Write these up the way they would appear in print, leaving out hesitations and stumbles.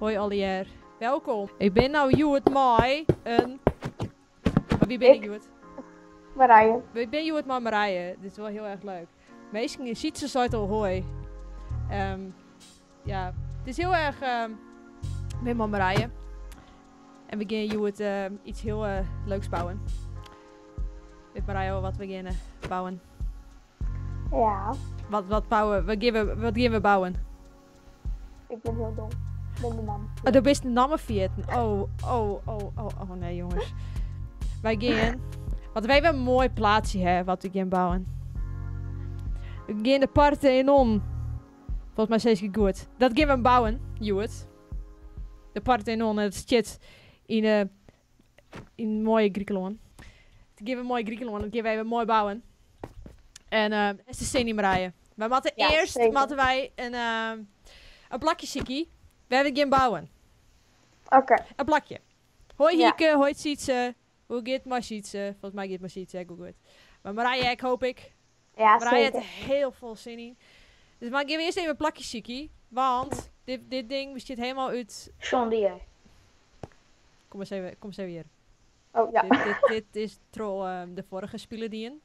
Hoi Allier. Welkom. Ik ben nou Joet Mai. Maar wie ben ik Joet? Marije. Ik ben Joet Mai Marije. Dit is wel heel erg leuk. Meestal ziet ze zoiets al hoi. Ja, het is heel erg... ik ben Marije. En we gaan Joet iets heel leuks bouwen. Weet Marije wat we gaan bouwen? Ja. Wat bouwen? Wat gaan we bouwen? Ik ben heel dom. Ik ben de nam. Oh, dat is de namen vieten. Oh, nee jongens. Wij gaan... Want wij hebben een mooi plaatsje hè, wat we gaan bouwen. We gaan de Parthenon. Volgens mij steeds goed. Dat gaan we bouwen, Joet. De Parthenon, het zit in mooie Griekenland. Dat gaan we mooi Griekenland, dat gaan wij mooi bouwen. En dat is de zin niet Marije. We moeten eerst wij een plakje ziekie. We hebben gaan bouwen. Oké. Een plakje. Hoi Hieke, hoi Sietse. Hoe gaat maar Sietse? Volgens mij gaat maar Sietse heel goed. Maar Marije, ik hoop ik. Ja, Marije zeker. heeft er heel veel zin in. Dus maar ik geef eerst even een plakje ziekie. Want dit ding bestaat helemaal uit... John Deere. Kom eens even hier. Oh ja. Dit is de vorige speler die in.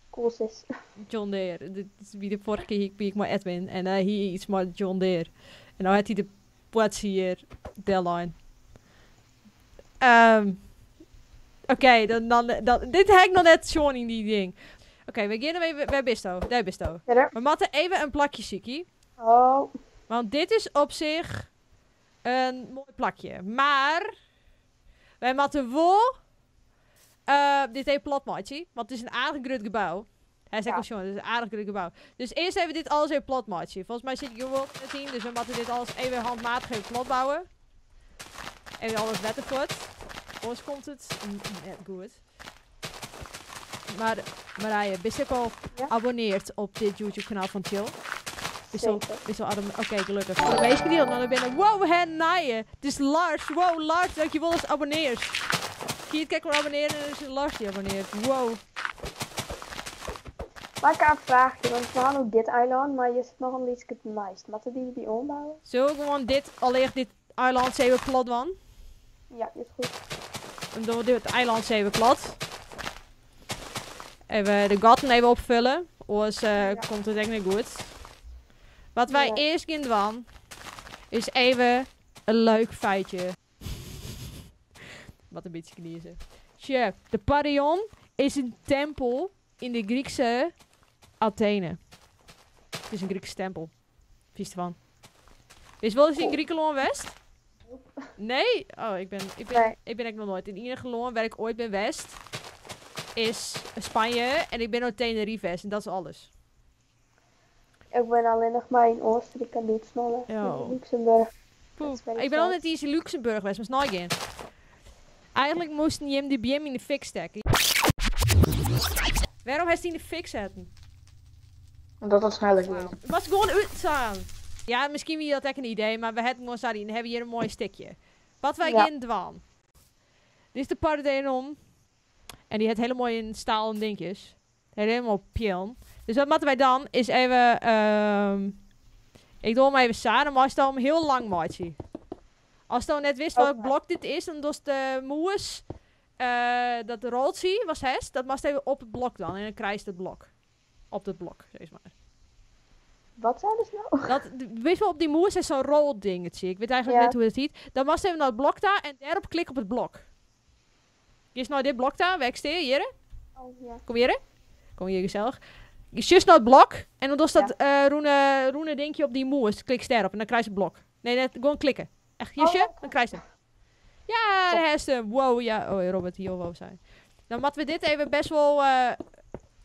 Cool sis. John Deere. Dit is wie de vorige keer ik maar Edwin. En hier iets maar John Deere. En nou heeft hij de plaats hier. Deadline. Oké, dan dit heb ik nog net schon in die ding. Oké, we beginnen even bij Bisto. Daar Bisto. Verder. We moeten even een plakje ziekie. Oh. Want dit is op zich een mooi plakje. Maar wij moeten wel dit even platmaatje. Want het is een aardig groot gebouw. Hij zegt al jongen, het is een aardig groot gebouw. Dus eerst even dit alles even platmaatje. Volgens mij zit ik gewoon met in. Dus we moeten dit alles even handmatig even plat bouwen. Even alles letten voort. Anders komt het net goed. Maar Marije, ben je ook al geabonneerd op dit YouTube kanaal van Chill? Oké, gelukkig. Voor de meeste die dan binnen. Wow, naaien. Het is Lars. Wow, Lars, dankjewel als abonneers. Kiet, kijk maar abonneren en er is Lars die abonneert. Wow. Maar ik heb een vraagje, want we hadden ook dit eiland, maar je zit nog een beetje nice. Moeten die ombouwen? Zullen we gewoon dit eiland zeven plat van? Ja, is goed. Dan doen we dit eiland zeven plat. Even de gaten even opvullen. Anders komt het echt niet goed. Wat wij eerst gaan doen, is even een leuk feitje. Wat een beetje kniezen. Tje, de Parthenon is een tempel in de Griekse Athene. Het is een Griekse tempel. Vies ervan. Is wel eens in Griekenland West? Nee? Oh, ik ben echt nog nooit. In ieder geval waar ik ooit ben West is Spanje en ik ben ook Tenerife West en dat is alles. Ik ben alleen nog maar in Oostenrijk en Duitsland. Luxemburg. Ik ben al net eens in Luxemburg West, maar snel gaan. Eigenlijk moesten je hem die BM in de fik steken. Waarom heeft hij in de fik zetten? Omdat dat sneller gaat. Het was gewoon uitstaan. Ja, misschien wie dat echt een idee, maar we hebben gewoon dan hebben we hier een mooi stukje. Wat wij gaan doen. Dit is de Parthenon. En die heeft hele mooie stalen dingetjes. Helemaal pion. Dus wat moeten wij dan is even... ik doe hem even samen, maar als het dan heel lang maatje. Als je dan net wist welk blok dit is, dan doe de moes... dat roltje was het, dat moest even op het blok dan. En dan krijg je het blok. Op het blok, zeg maar. Wat zijn dus nou? Weet je wel, op die moes is zo'n roldingetje. Ik weet eigenlijk net hoe het heet. Dan moest even naar het blok daar en daarop klik op het blok. Je is nou dit blok daar, wegsteer, hier. Oh, ja. Kom hier. Kom hier gezellig. Je just naar het blok en dan doe je dat roene dingetje op die moes. Klik sterop en dan krijg je het blok. Nee, net gewoon klikken. Echt, jusje, dan krijg je hem. Ja, daar is hem. Wow, ja. Oh, Robert, hier wow zijn. Dan moeten we dit even best wel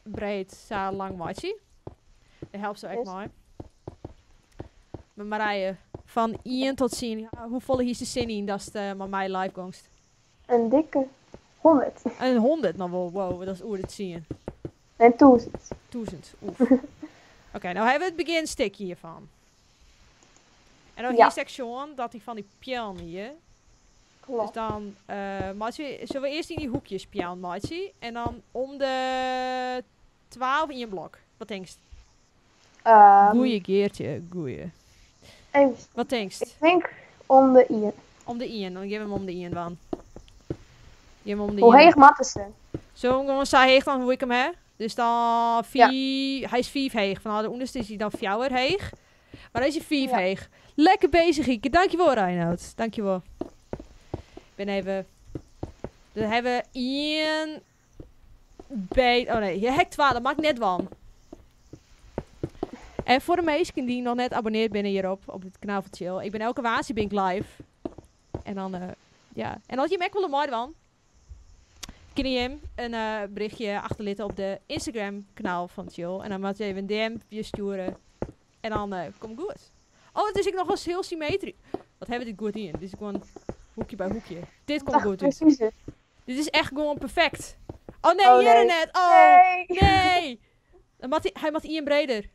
breed, zo lang maatje. Dat helpt zo echt mooi. Met Marije, van 1 tot 10. Ja, hoe volle hier is de zin in dat het met mij live gangst? Een dikke 100. Een 100 nou wel, wow, dat is hoe het zien. En 1000. 1000, oef. Oké, nou hebben we het beginstukje hiervan. En dan hier section dat hij van die pian hier. Klopt. Dus dan, maatje, zullen we eerst in die hoekjes pian, maatje. En dan om de 12 in je blok. Wat denk je? Goeie keertje, goeie. Even. Wat denkst? Ik denk om de Ian. Om de Ian, dan geef hem om de Ian dan. Geef hem om de Hoe Ian. heeg mat is ze? Zo gewoon saai heeg dan hoe ik hem heb. Dus dan 4, hij is 5 heeg. Van de onderste is hij dan 4 heeg. Maar deze is 5 heeg. Lekker bezig, Ieke. Dankjewel, Reinoud. Dankjewel. Ik ben even... Dan hebben we 1... Oh nee, je hekt 12, dat maakt net van. En voor de meesten die nog net abonneerd binnen hierop, op het kanaal van Chill. Ik ben elke waansie ben ik live. En dan, ja. En als je hem ook wil mooi van, kun je hem een berichtje achterlaten op de Instagram kanaal van Chill. En dan moet je even een DM je sturen. En dan komt goed. Oh, het is ook nog eens heel symmetrisch. Wat hebben we dit goed in? Dit is gewoon hoekje bij hoekje. Dit komt goed uit. Precies. Dit is echt gewoon perfect. Oh nee, Oh, hier nee. net. Oh, Nee. nee. Hij moet Ian breder.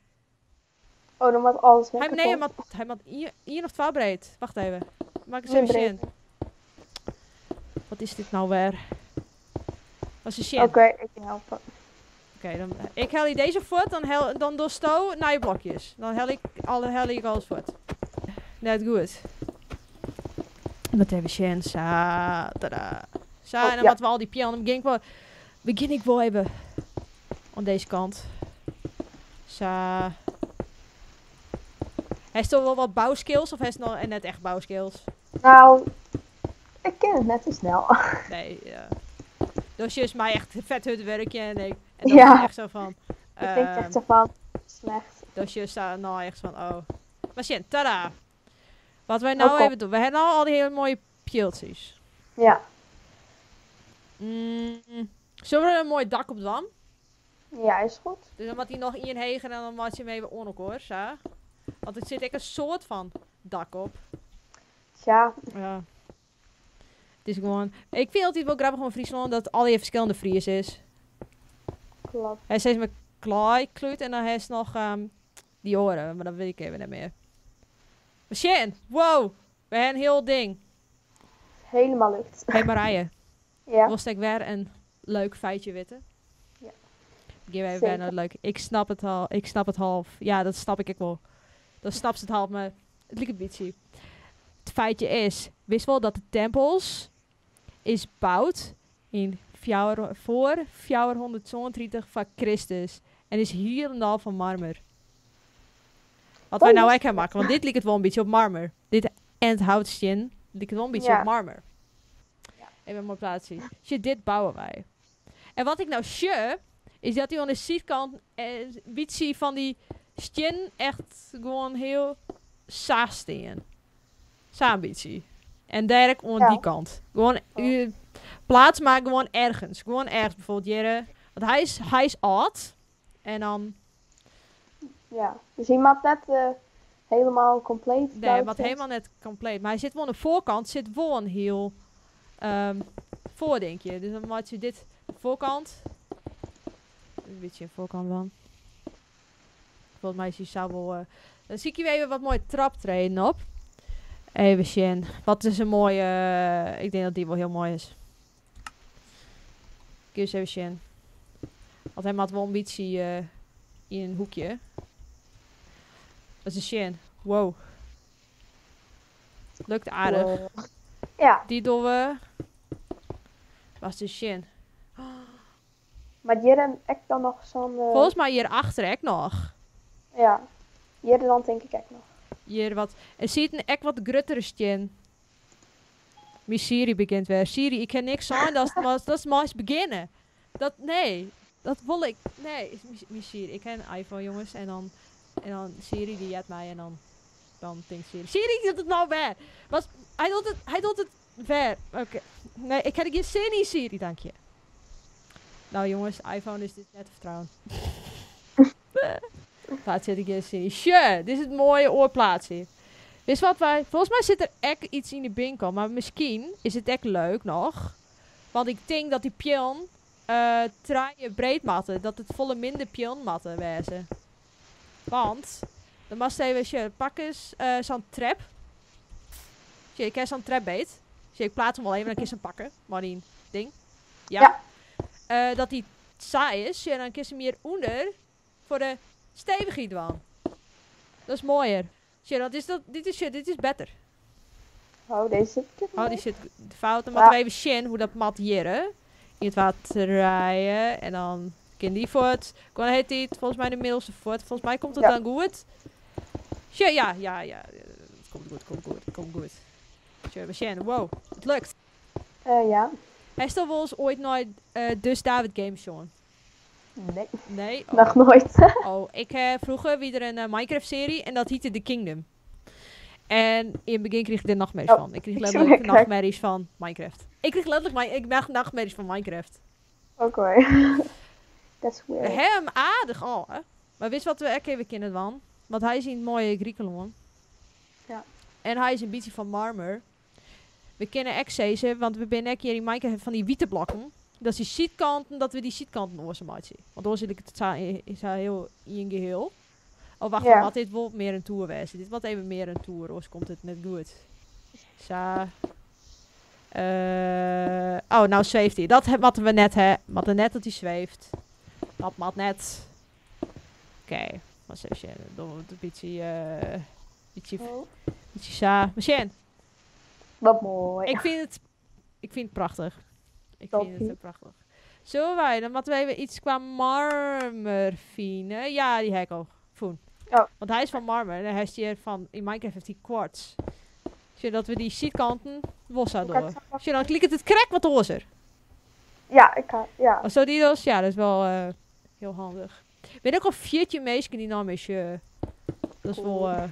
Oh, dan moet alles weg. Hij moet Ian of 12 breed. Wacht even. Maak eens Meer even breed. zin. Wat is dit nou weer? Wat is een shit? Oké, ik kan helpen. Oké, dan ik hel je deze voort, dan door sto naar je blokjes. Dan hel ik alles voort. Net goed. Wat even zin. Zo, tada. Zo, Oh, en dan ja. moeten we al die piano begin ik wel even aan deze kant. Zo. Hij is toch wel wat bouwskills of hij is nog net echt bouwskills? Nou, ik ken het net te snel. Nee, ja. Dus is mij echt vet het werkje en dan Ja. is echt zo van. Ik denk echt zo van, slecht. Dus je staat nou echt van, oh. Maar shit, tada. Wat wij nou Ook even doen. We hebben nou al die hele mooie pieltjes. Ja. Zullen we er een mooi dak op dan? Ja, is goed. Dus dan moet hij nog in hegen en dan maak je hem even onakkoord, zo. Want er zit echt een soort van dak op. Ja, Ja. Het is gewoon... Ik vind altijd wel grappig van Friesland dat al die verschillende Fries is. klopt. Hij is steeds met klaai kleurt en dan heeft nog die oren, maar dat weet ik even niet meer. Maar shit, wow, we hebben een heel ding. Helemaal lukt. Hey Marije, Ja. was ik weer een leuk feitje weten? Ja. Geef even Zeker. weer een leuk. Ik snap het half. Ja, dat snap ik ook wel. Dan snapt ze het half, maar het lijkt een beetje. Het feitje is, wist wel dat de tempels is bouwd in voor 432 van Christus. En is helemaal van marmer. Wat wij nou ook gaan maken, want dit lijkt het wel een beetje op marmer. Dit endhoutje lijkt het wel een beetje Ja. op marmer. Ja. Even een mooi plaatsje. Shit, dit bouwen wij. En wat ik nou zie, is dat hij aan de zijkant een beetje van die stien echt gewoon heel saas staan. Saam beetje. En direct aan Ja. die kant. Gewoon plaats maken gewoon ergens. Gewoon ergens bijvoorbeeld hier. Want hij is oud. En dan... Ja. Dus je maakt net helemaal compleet. Nee, bouwt wat het. helemaal net compleet. Maar hij zit wel aan de voorkant. Zit wel een heel... voor, denk je. Dus dan maak je dit de voorkant. Een beetje de voorkant dan. Volgens mij is die zou wel... dan zie ik hier even wat mooie traptreden op. Even zien. Wat is een mooie... ik denk dat die wel heel mooi is. Kun je eens even zien. Want hij maakt wel een beetje in een hoekje. Dat is een shin. Wow. Lukt aardig. Wow. Ja, Die doen we. Was de shin. maar hier heb ik dan nog zo'n... Volgens mij hierachter ook nog. Ja, hier dan denk ik echt nog. Hier wat. En ziet een ek wat gruttere shin. Mijn Siri begint weer. Siri, ik kan niks aan. Dat is maar beginnen. Nee. Dat wil ik. Nee, is mijn Siri. Ik heb een iPhone, jongens. En dan Siri die jet mij. En dan denkt Siri. Siri doet het nou weer. Hij doet het weer. Oké. Nee, ik heb geen zin in Siri, dank je. Nou jongens, iPhone is dit net vertrouwen. Waar zit ik in Siri? Sure, dit is het mooie oorplaatsje. Wist wat wij... Volgens mij zit er echt iets in de winkel. Maar misschien is het echt leuk nog. Want ik denk dat die pion... traaien breed matten. Dat het volle minder pion matten wezen. Want... Dan mag je even... Pak eens zo'n trap. Zie je, ik heb zo'n trap beet. Zie je, ik plaats hem wel even. Dan kun je hem pakken. Maar die ding. Ja. Dat die saai is. Zie je, dan kun je hem hier onder... Voor de stevigheid van. Dat is mooier. Shit, dit is beter. Oh, deze zit Oh, die zit fout. Dan moeten we even zien hoe dat matteren. In het water rijden. En dan kind die voort. Gewoon heet die volgens mij de middelste voort. Volgens mij komt het dan goed. Shit, ja. Het komt goed. Shit, we zien. Wow, het lukt. Ja. Hij is toch wel eens ooit nooit Dus David Games, Sean? Nee. Nee? Oh. Nog nooit. Oh, ik vroeger weer een Minecraft-serie en dat heette The Kingdom. En in het begin kreeg ik er nachtmerries van. Ik kreeg letterlijk nachtmerries van Minecraft. Ik kreeg letterlijk nachtmerries van Minecraft. Oké. Dat is weird. Hem aardig al, hè? Maar wist wat we ook even kennen dan? Want hij is in het mooie Griekenland. Ja. En hij is een beetje van marmer. We kennen Excezen, want we zijn ook hier in Minecraft van die witte blokken. Dat is die zietkanten, dat we die zietkanten oorzaam uitzien. Want dan zit ik het heel in geheel. Oh, wacht, wat dit wordt meer een tour wezen. Dit wordt even meer een tour, anders komt het net goed. Zo. Oh, nou zweeft hij. Dat wat we net hebben. Wat er net dat hij zweeft. Dat mat net. Oké. Wat zeg je? Dan wordt het een beetje zo. Machine. Wat mooi. Ik vind het prachtig. Ik vind het ook prachtig. Zullen wij dan moeten we even iets qua marmer vinden? Ja, die heb ik al. Voen. Oh. Want hij is van marmer. En hij is hier van, in Minecraft heeft hij quartz. Zodat we die zietkanten los zouden door. Dan klikt het krek wat hoor er. Ja, ik kan. Ja. Oh, zo die dus? Ja, dat is wel heel handig. Weet ook al 4 meisjes die naam is. Dat is wel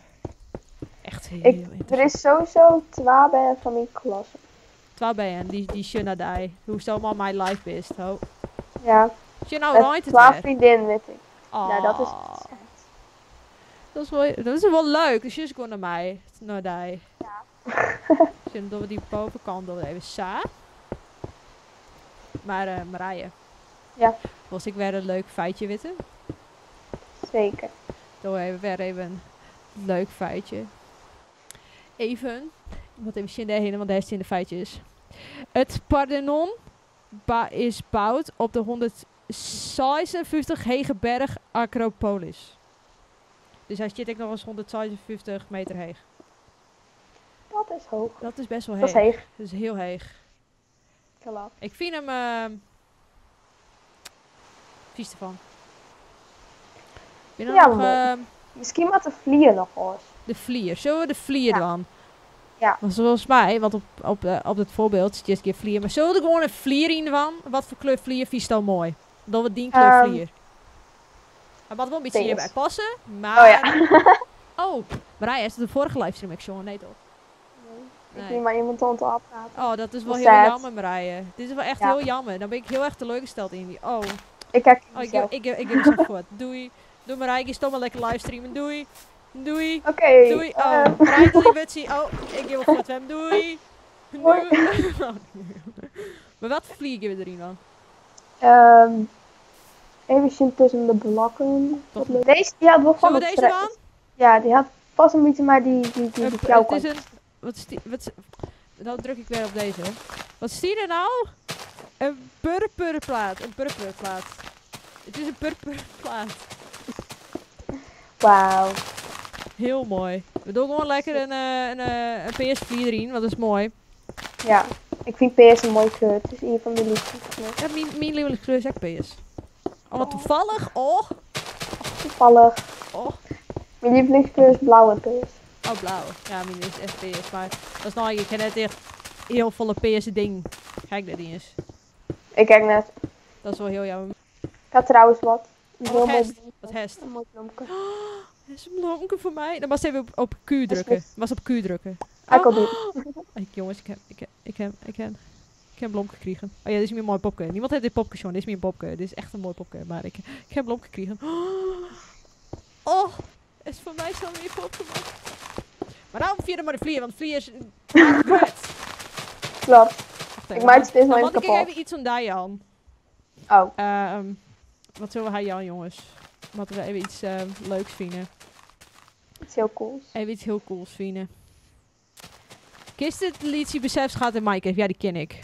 echt heel interessant. Er is sowieso 2 bij van mijn klasse. 2 bij hen, die Shunna die. Hoe stel maar mijn life best. Oh. Ja. Shunna right het 12 vriendinnen, weet ik. Oh. Nou, dat is dat is wel leuk. Dus je is gewoon naar mij. Naar die. Ja. Dan doen we die bovenkant door even sa. Maar Marije. Ja. Was ik weer een leuk feitje weten? Zeker. Doen we weer even een leuk feitje. Even. Wat even zien daarheen, want daar is in de feitjes. Het Parthenon is bouwd op de 156 Hegeberg Acropolis. Dus hij zit ook nog eens 156 meter hoog. Dat is hoog. Dat is best wel hoog. heeg. Dat is heeg. Dat is heel heeg. Klopt. Ik vind hem vies ervan. Ben Ja, nog misschien wat de vlier nog eens. de vlier. Zullen we de vlier dan? Ja. Want zoals mij, want op het voorbeeld zit je een keer vlier. Maar zullen we er gewoon een vlier in van? Wat voor kleur vlier vies dan mooi? Dan we die kleur vlier. Maar wat wel een beetje hierbij passen. Maar... Oh ja. Oh, Marije, is het de vorige livestream action? Nee toch? Nee. Ik zie maar iemand aan het afpraten. Oh, dat is wel Dat heel sad. jammer, Marije. Dit is wel echt heel jammer. Dan ben ik heel erg teleurgesteld in die. Oh. Ik kijk Ik geef het voort. Doei. Doei Marije, ik stop maar lekker livestreamen. Doei. Doei. Oké. Doei. Oh, Marije, doei Betsy. Oh, ik geef het hem. Doei. Hoi. Doei. Maar wat voor vliegen we erin dan? Even zien tussen de blokken. Toch Deze, ja, het wordt Zullen van we deze dan? Ja, die had pas een beetje, maar die jouw Het is een... Nou druk ik weer op deze. Wat zie je er nou? Een purperplaat. Een purperplaat. Het is een purperplaat. Wauw. Heel mooi. We doen gewoon lekker een PS4 erin, want dat is mooi. Ja, ik vind PS een mooi kleur. Het is een van de liefdes. Ja, mijn lievelingskleur is ook PS. Oh, wat toevallig. Oh. Toevallig. Oh. Mijn lievelingskleur is blauwe PS. Oh, blauw. Ja, mijn is echt PS. Maar dat is nou, ik ken net echt heel volle PS ding. Kijk, dat ding is. Ik kijk net. Dat is wel heel jammer. Ik had trouwens wat. Wat hest. Wat hest. Een mooi bloemke. Dat is een bloemke voor mij. Dan was even op Q drukken. Was op Q drukken. Ik al doen. Jongens, ik heb een blomke gekregen. Oh ja, dit is meer een mooi popke. Niemand heeft dit popke, Sean. Dit is meer een popke. Dit is echt een mooi popke. Maar ik heb een blomke gekregen. Oh, is voor mij zo meer popke. Maar nou vierde maar de vlier, want de vlier is kwijt. Klopt. Ik maak het steeds maar even kapot. kapot. Ik even iets aan Diane. Oh. Wat zullen we haar Jan, jongens? Laten we even iets leuks vinden. Iets heel cools. Even iets heel cools vinden. Kist het liedje Besef gaat in Minecraft? Ja, die ken ik.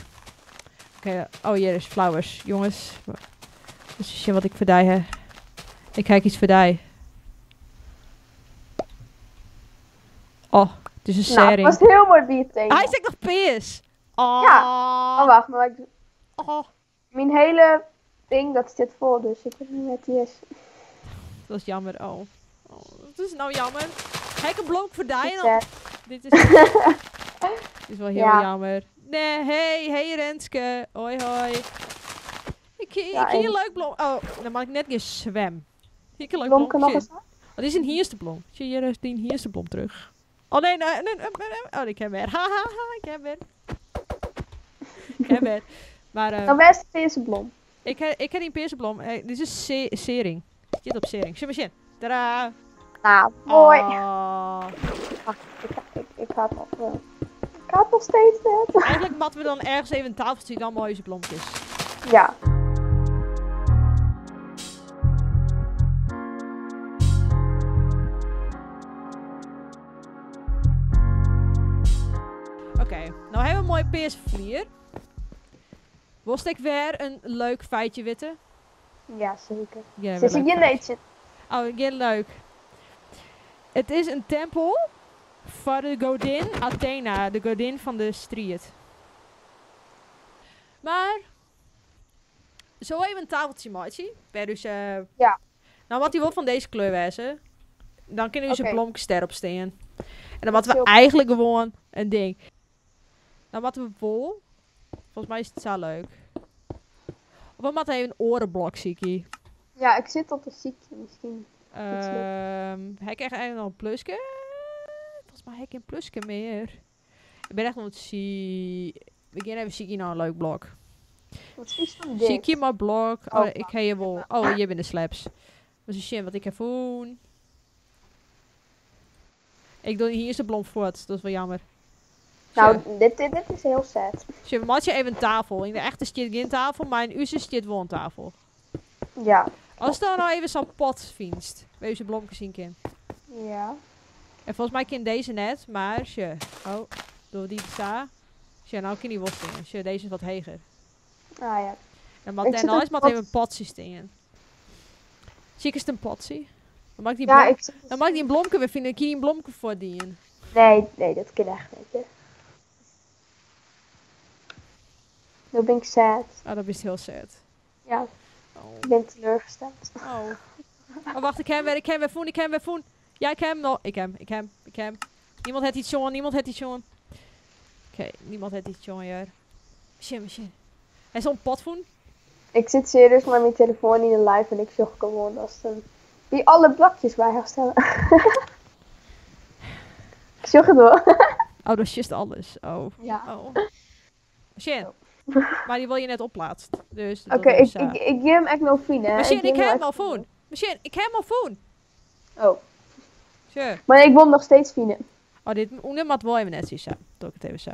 Oké, oh hier is Flowers. Jongens. Dat is wat ik voor die heb. Ik kijk iets voor die. Oh, het is een Nou, het serie. was heel mooi bierthema. Hij zegt nog PS. Oh. Ja. Oh, wacht. Maar Oh. mijn hele ding, dat zit vol. Dus ik heb niet met yes. Dat is jammer. Oh. Dat is nou jammer. Heb ik een blok voor Niet Diana? sad. Dit is wel heel Ja. jammer. Nee, hey Renske. Hoi. Ik zie Ja, een en- leuk blok. Oh, dan mag ik net geen zwem. Zie ik een leuk Blomken nog blok. eens aan? Oh, dit is een hiersteblom. Zie je die hiersteblom terug? Oh nee. Oh, ik heb weer. Haha, ik heb weer. Maar Nou, best de eerste blom. ik heb die peersenblom. Dit is sering. Zit op sering. Zie maar zien. Tadaa. Nou, mooi. Oh. Wacht, ik ga het nog wel. Ik ga het nog steeds net. Eigenlijk matten we dan ergens even een tafeltje dan allemaal deze bloempjes. Ja. Oké, nou hebben we een mooi peersvlier. Wil ik weer een leuk feitje weten? Ja, zeker. Ja, Zit hier neetje? Oh, heel leuk. Het is een tempel voor de godin Athena, de godin van de strijd. Maar, zo even een tafeltje maatje. Dus, Ja. nou, wat hij wil van deze kleur wezen. Dan kunnen we Oké. zijn blomkes erop staan. En dan moeten we Heel- eigenlijk gewoon een ding. Dan moeten we vol. Volgens mij is het zo leuk. Of we moeten even een orenblok ziekie. Ja, ik zit op een ziekje misschien. Heb ik echt eigenlijk nog een plusje? Volgens mij heb ik geen plusje meer. Ik ben echt nog het we gaan even ziekie naar een leuk blok. Wat is van dit? Ziekie maar blok. Oh, Oh, ik heb je wel. Oh, je bent de slaps. Dat is een shit wat ik heb doen. Ik doe hier is de blom voort. Dat is wel jammer. Nou, dit is heel sad. Je maakt je even een tafel. In de echte zit geen tafel, maar in Uze zit wel een tafel. Ja. Als dan nou even zo'n pot vindt, waar je zijn blomkes in kan. Ja. En volgens mij kan deze net, maar oh, door die sta. Nou kan die wel stingen. Deze is wat heger. Ah ja. En maar Ik dan zit is een maar pot- even een potje stingen. Zie ik eens een potje? Dan maak die Ja, blom, ik zit... dan maak die een blomke weer vinden. Ik kan een blomke voor dienen. Nee, dat kan echt niet. Hè. Nu ben ik sad. Oh, dat is heel sad. Ja, Oh. ik ben teleurgesteld. Oh, wacht, ik heb weer voen. Ja, ik heb hem nog. Ik heb hem. Niemand heeft iets jongen. Oké, niemand heeft iets jongen hier. Machine. Hij is zo'n potvoen. Ik zit serieus met mijn telefoon in de live en ik zocht gewoon als een... Die alle blokjes bij herstellen. Ik zocht het wel. Oh, dat is just alles. Oh. Ja. Oh. Machine. Maar die wil je net opplaatst. Dus Oké, ik geef hem echt nog fine. Machine, ik heb hem echt al voen. Machine, ik heb hem al voen. Oh, Sure. maar ik won nog steeds fine. Oh, dit moet wel even net zien. Zo. Doe ik het even zo.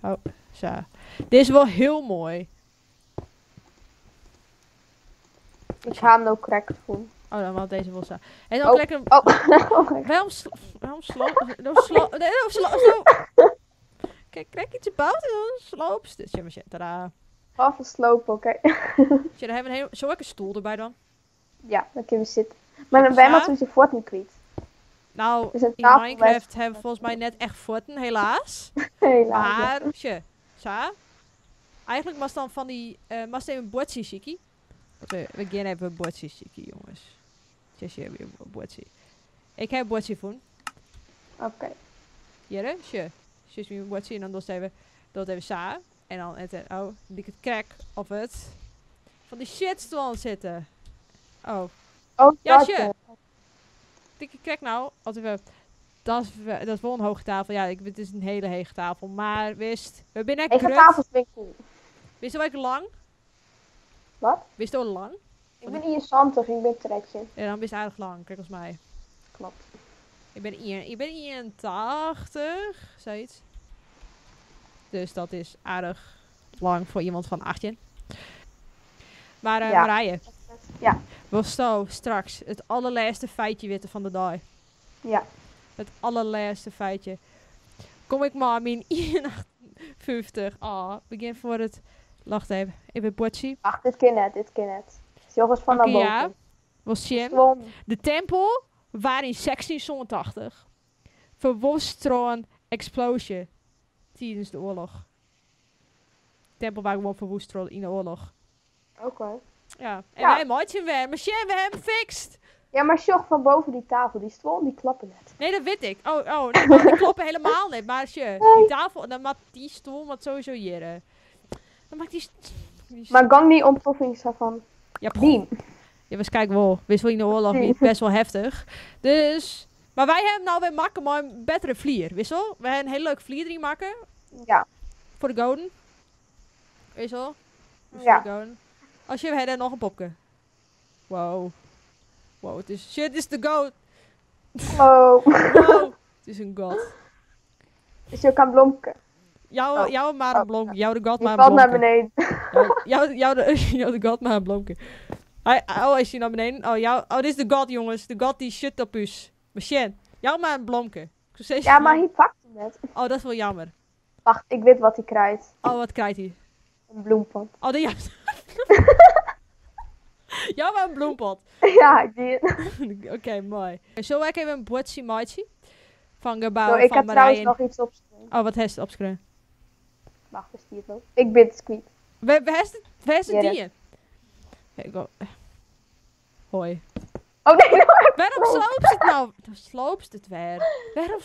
Oh, zo. Dit is wel heel mooi. Ik ga hem nou correct doen. Oh, dan had deze wel zo. En dan lekker... Oh. Waarom Kijk, krijg iets buiten en dan sloopst. Dus ja, maar shit, tadaa. Half een sloop, oké. Shit, dan hebben we zo ook een stoel erbij dan. Ja, dan kunnen we zitten. Maar dan ben Sa? je zijn voort niet kwijt. Nou, Dus een in tafel Minecraft met- hebben we volgens mij net echt voeten, helaas. Helaas. Maar, shit, sa. Eigenlijk was dan van die, was even een bordje ziekie. We gaan even een bordje ziekie, jongens. Tjesje, weer een bordje. Ik heb een bordje voor. Oké. Hier, hè? Zus weer een bordje en dan doe het even sa. En dan het crack of het van die shitstoel zitten. Oh, Oh, Ja, dat, sure. dikke crack nou. Dat is wel een hoge tafel. Ja, het is een hele hege tafel. Maar wist, we zijn echt Eigen grut. tafels ben ik cool. Wist je wel lang? Wat? Wist je wel lang? Ik ben hier zantig, ik ben tretje. Ja, dan is het aardig lang. Kijk als mij. Klopt. Ik ben 81, zoiets. Dus dat is aardig lang voor iemand van 18. Maar Ja. Marije, Ja. wil zo straks het allerlaatste feitje weten van de dag. Ja. Het allerlaatste feitje. Kom ik maar mijn 51. Begin voor het... Wacht even. Even bordje. Ach, dit ken net. Jongens van Oké, naar boven. ja. Was Jim. Gewoon. De tempel waar in 1687 verwoest door een explosie tijdens de oorlog. De tempel waar gewoon verwoest door in de oorlog. Oké. Ja, en Ja. wij maatje weer. Machine, we hebben fixt. Ja, maar Sjoch van boven die tafel, die stoel, die klappen net. Nee, dat weet ik. Nee, maar die kloppen helemaal niet. Maar als je die tafel, dan maakt die stoel wat sowieso hier. Dan maakt die Maar gang die ontploffing van ja, Dien. ja, waarschijnlijk wel. Wist wel in de oorlog niet best wel heftig. Dus, maar wij hebben nou weer maken maar een betere vlier, wissel. We hebben een hele leuke vlier erin maken. Ja. Voor de golden. Wissel. Dus Ja. voor de golden. Als je hebt nog een popke. Wow. Wow, het is shit, het is de goat. Oh. Wow. Het is een god. Dus je kan blomken. Jou maar een blomke. Jou de god Die maar een valt naar blomke. beneden. Jou de god maar een blomke. Hij is hier naar beneden. Dit is de god, jongens. De god die shit op us. Machine. Jou maar een blomke. Ik zou steeds Ja, maar hij pakt hem net. Oh, dat is wel jammer. Wacht, ik weet wat hij krijgt. Oh, wat krijgt hij? Een bloempot. Oh, de juist. Jou maar een bloempot. Ja, ik zie het. Oké, mooi. Zo ik even een bordje maatje. Van gebouw Zo, ik van heb trouwens Marije. nog iets opgeschreven. Oh, wat heeft het opgeschreven? Wacht, is die het ook? Ik ben het squeak. Waar is het Hier. die? Hoi. Oh nee, Waarom sloopt het nou? Dan sloopt het weer. Waarom...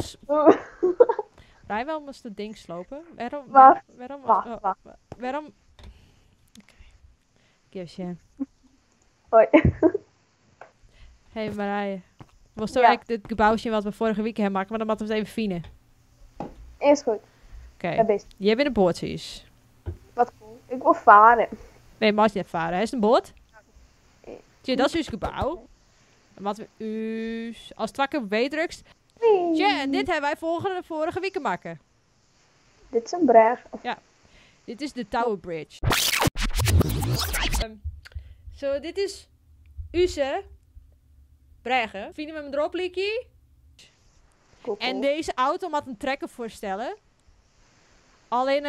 Rijwel moest het ding slopen. Waarom... Wacht. Waarom... Wacht. Waarom... Oké. Give je. Hoi. Hey Marije. Was zo Ja. eigenlijk dit gebouwtje wat we vorige week hebben gemaakt, maar dan moeten we het even finen. Is goed. Oké. Ja, best. Jij bent een bootjes. Wat cool. Ik wil varen. Nee, maar als je net varen. Hij is een boot. Tja, dat is dus gebouw. En wat we als het wakker beetdrukst. Tja, en dit hebben wij vorige week maken. Dit is een berg. Dit is de Tower Bridge. Zo, dit is Use Bregen. Vinden we hem erop, Likie? Cool. En deze auto moet een trekker voorstellen. Alleen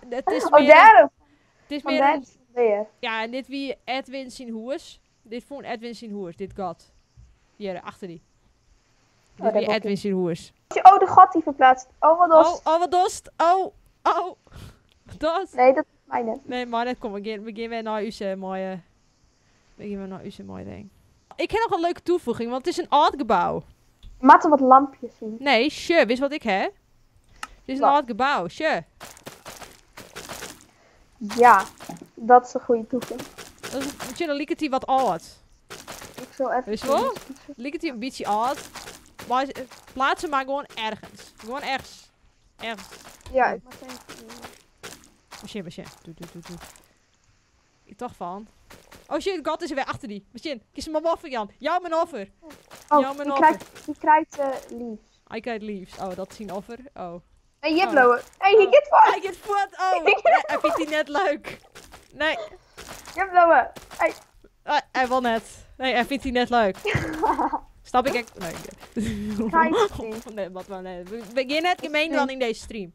het is Oh, meer... daar. Het is Van meer daar een, is het weer. ja, en dit wie Edwin zijn hoers. Dit vond Edwin zijn hoers, dit gat. Hier, achter die. Dit dat wie heb ik Edwin zijn hoers. Oh, de gat die verplaatst. Oh, wat was. Oh, wat dost. Oh. Dat. Nee, dat is mij net. Nee, maar net kom. We gaan weer naar uw mooie... We gaan weer naar uw mooie ding. Ik heb nog een leuke toevoeging, want het is een oud gebouw. Matten wat lampjes zien. Nee, sure, wist wat ik heb? Het is een Wat? oud gebouw, sure. Ja, dat is een goede toevoeging. Dat is misschien een lieket die wat oud. Ik zal even. Weet je wel? Lieket die een beetje oud. Maar plaats hem maar gewoon ergens. Gewoon ergens. Ergens. Ja, ik mag even. Machine. Doe. Ik dacht van. Oh shit, God is er weer achter die. Machine, kies hem maar offer, Jan. Jou mijn offer. Oh, Ja, mijn die krijgt leaves. I krijg leaves. Oh, dat is een offer. Oh. Hey, Jiplo. Hey, je get voor. I get foot. Oh, hij vindt die net leuk. Nee, Jiplo. Hey. hij wil net. Nee, hij vindt die net leuk. Snap ik echt? Nee. Krijgt die. Nee, wat maar nee. We beginnen net gemeen dan in deze stream.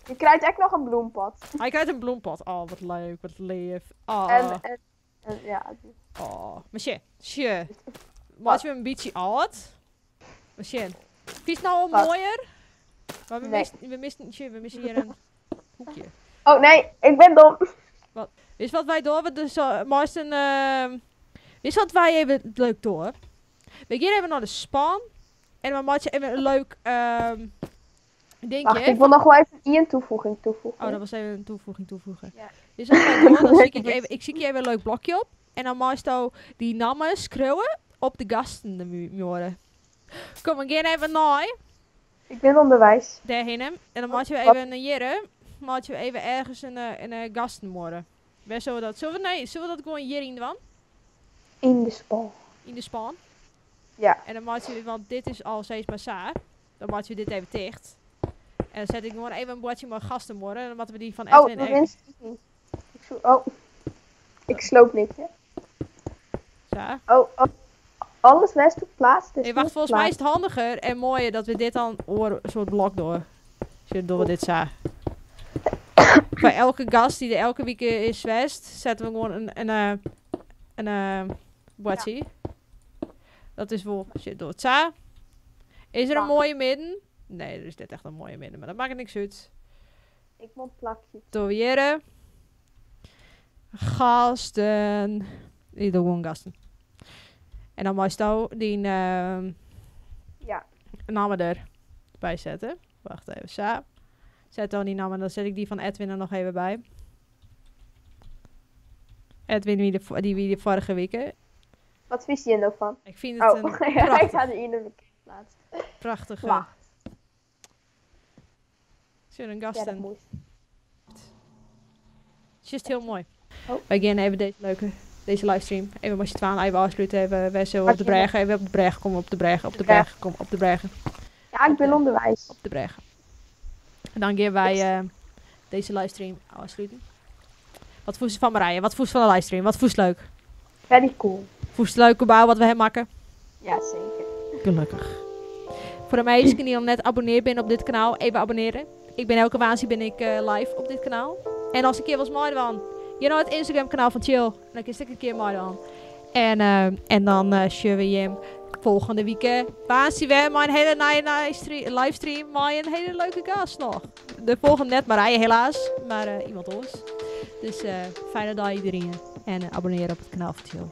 Je krijgt echt nog een bloempot. Hij krijgt een bloempot. Oh, wat leuk. Wat lief. Oh. En ja. Oh. Machine. Was we een beetje oud? Machine. Vies nou al Wat? mooier? Maar Nee. we missen hier een hoekje. Oh nee, ik ben dom. Weet je wat wij doen? We dus meestal weet je wat wij even leuk doen? We gaan even naar de span. En dan maak je even een leuk dingetje. Wacht, ik wil nog wel even een toevoeging toevoegen. Oh, dat was even een toevoegen. Ja. Dus wat wij doen, dan zie ik je even een leuk blokje op. En dan maak je die namen schreeuwen op de gasten de muren. Kom, we gaan even naar Ik ben onderwijs. daarheen. En dan maak je even een jere. Maak je even ergens een gastenmoren. Zullen we dat gewoon hierin doen? In de span. In de span. Ja. En dan maak je, want dit is al steeds maar saai. Dan maak je dit even dicht. En dan zet ik gewoon even een bordje met gastenmoren. En dan maken we die van Oh, Edwin de en winst. Oh. Ik sloop niet, hè. zo. Oh. Alles best op plaats. Dus Hey, wacht, niet volgens mij is plaats. het handiger en mooier dat we dit dan een soort blok door. Doen we dit zo. Voor elke gast die er elke week is geweest, zetten we gewoon een bordje. Dat is wel, door het zo. Is er een Plak. mooie midden? Nee, er is net echt een mooie midden, maar dat maakt niks uit. Ik moet plakje. Tovieren. Gasten. Ik doe gewoon gasten. En dan moest je die Ja. namen erbij zetten. Wacht even, zo. Zet dan die namen, dan zet ik die van Edwin er nog even bij. Edwin, wie de vorige weken. Wat vies je er nou van? Ik vind het Oh, een ja, ik ga die in de verkeerde plaats. prachtige... Wacht. Zo'n Ja, dat gasten. moest. Het is just heel mooi. Oh. Wij gaan even deze livestream. Even maar het aan, even afsluiten. Even wessen op Wat de je bregen. Even op de bregen. Kom op de bregen. Op de De breg. bregen. Kom op de bregen. Ja, ik ben onderwijs. Op de bregen. En dan gaan wij deze livestream afsluiten. Wat voest je van Marije? Wat voest van de livestream? Wat voest leuk? Very cool. Voest leuk gebouw wat we hebben maken? Ja, zeker. Gelukkig. Voor de meisjes die nog net abonneerd zijn op dit kanaal, even abonneren. Ik ben elke waanzin live op dit kanaal. En als ik een keer was mooi dan, je know het Instagram kanaal van Chill. Dan kun je een keer mooi dan. En dan zien we je volgende week. Waanzin weer maar een hele nieuwe livestream. Maar een hele leuke gast nog. De volgende net Marije helaas. Maar iemand anders. Dus fijne dag iedereen. En abonneer op het kanaal van Chill.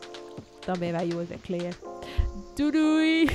Dan ben wij jullie weer klaar. Doei doei!